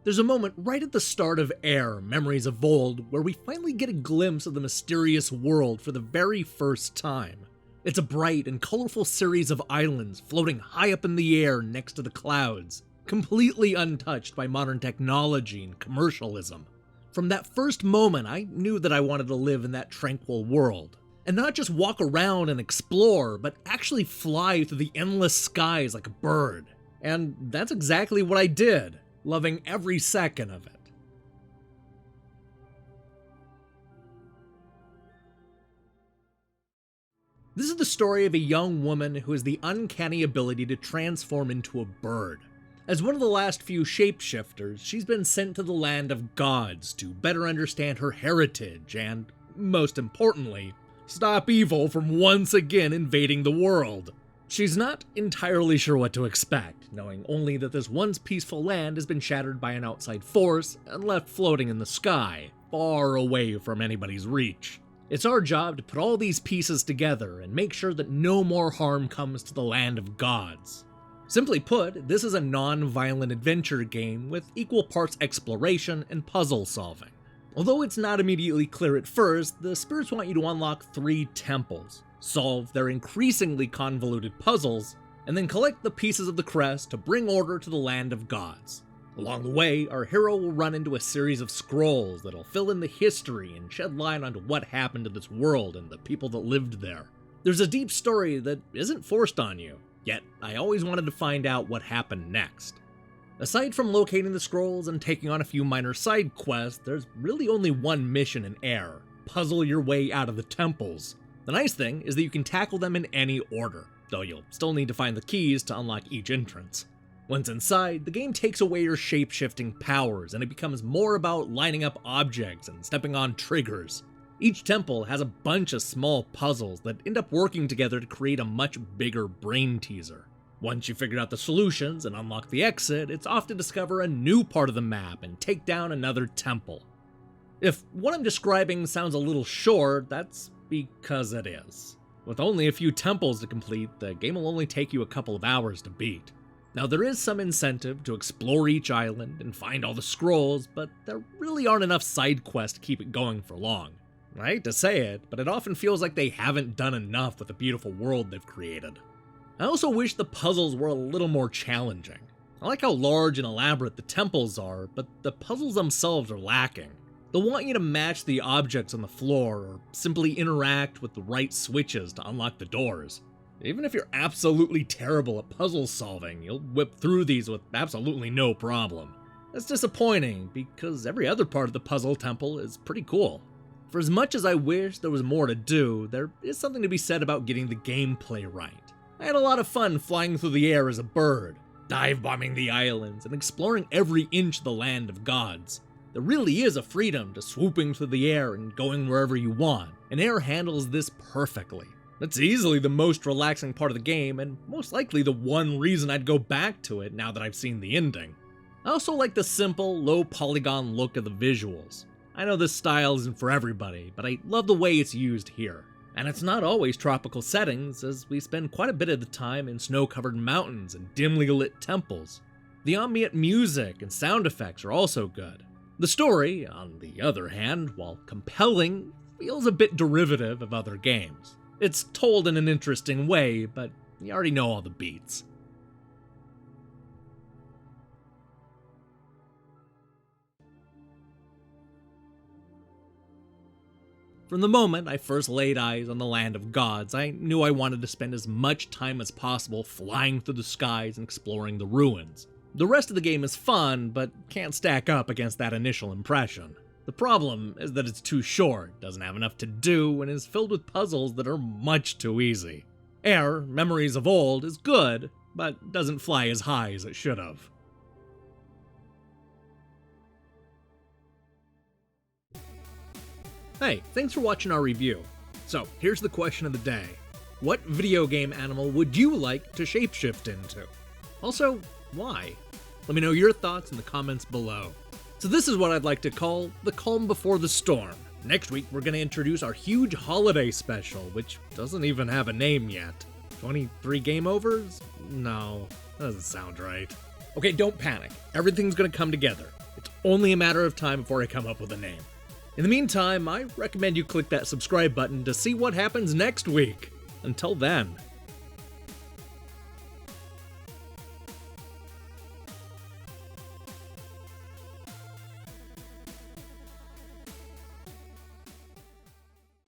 There's a moment right at the start of AER, Memories of Old, where we finally get a glimpse of the mysterious world for the very first time. It's a bright and colorful series of islands floating high up in the air next to the clouds, completely untouched by modern technology and commercialism. From that first moment, I knew that I wanted to live in that tranquil world. And not just walk around and explore, but actually fly through the endless skies like a bird. And that's exactly what I did, loving every second of it. This is the story of a young woman who has the uncanny ability to transform into a bird. As one of the last few shapeshifters, she's been sent to the land of gods to better understand her heritage and, most importantly, stop evil from once again invading the world. She's not entirely sure what to expect, knowing only that this once peaceful land has been shattered by an outside force and left floating in the sky, far away from anybody's reach. It's our job to put all these pieces together and make sure that no more harm comes to the land of gods. Simply put, this is a non-violent adventure game with equal parts exploration and puzzle solving. Although it's not immediately clear at first, the spirits want you to unlock 3 temples, solve their increasingly convoluted puzzles, and then collect the pieces of the crest to bring order to the land of gods. Along the way, our hero will run into a series of scrolls that'll fill in the history and shed light onto what happened to this world and the people that lived there. There's a deep story that isn't forced on you, yet I always wanted to find out what happened next. Aside from locating the scrolls and taking on a few minor side quests, there's really only one mission in AER: puzzle your way out of the temples. The nice thing is that you can tackle them in any order, though you'll still need to find the keys to unlock each entrance. Once inside, the game takes away your shape-shifting powers, and it becomes more about lining up objects and stepping on triggers. Each temple has a bunch of small puzzles that end up working together to create a much bigger brain teaser. Once you've figured out the solutions and unlock the exit, it's off to discover a new part of the map and take down another temple. If what I'm describing sounds a little short, that's because it is. With only a few temples to complete, the game will only take you a couple of hours to beat. Now, there is some incentive to explore each island and find all the scrolls, but there really aren't enough side quests to keep it going for long. I hate to say it, but it often feels like they haven't done enough with the beautiful world they've created. I also wish the puzzles were a little more challenging. I like how large and elaborate the temples are, but the puzzles themselves are lacking. They'll want you to match the objects on the floor or simply interact with the right switches to unlock the doors. Even if you're absolutely terrible at puzzle solving, you'll whip through these with absolutely no problem. That's disappointing, because every other part of the puzzle temple is pretty cool. For as much as I wish there was more to do, there is something to be said about getting the gameplay right. I had a lot of fun flying through the air as a bird, dive-bombing the islands, and exploring every inch of the land of gods. There really is a freedom to swooping through the air and going wherever you want, and AER handles this perfectly. It's easily the most relaxing part of the game, and most likely the one reason I'd go back to it now that I've seen the ending. I also like the simple, low-polygon look of the visuals. I know this style isn't for everybody, but I love the way it's used here. And it's not always tropical settings, as we spend quite a bit of the time in snow-covered mountains and dimly lit temples. The ambient music and sound effects are also good. The story, on the other hand, while compelling, feels a bit derivative of other games. It's told in an interesting way, but you already know all the beats. From the moment I first laid eyes on the land of gods, I knew I wanted to spend as much time as possible flying through the skies and exploring the ruins. The rest of the game is fun, but can't stack up against that initial impression. The problem is that it's too short, doesn't have enough to do, and is filled with puzzles that are much too easy. AER, Memories of Old, is good, but doesn't fly as high as it should have. Hey, thanks for watching our review. So, here's the question of the day. What video game animal would you like to shapeshift into? Also, why? Let me know your thoughts in the comments below. So this is what I'd like to call the calm before the storm. Next week, we're going to introduce our huge holiday special, which doesn't even have a name yet. 23 game overs? No, that doesn't sound right. Okay, don't panic. Everything's going to come together. It's only a matter of time before I come up with a name. In the meantime, I recommend you click that subscribe button to see what happens next week. Until then,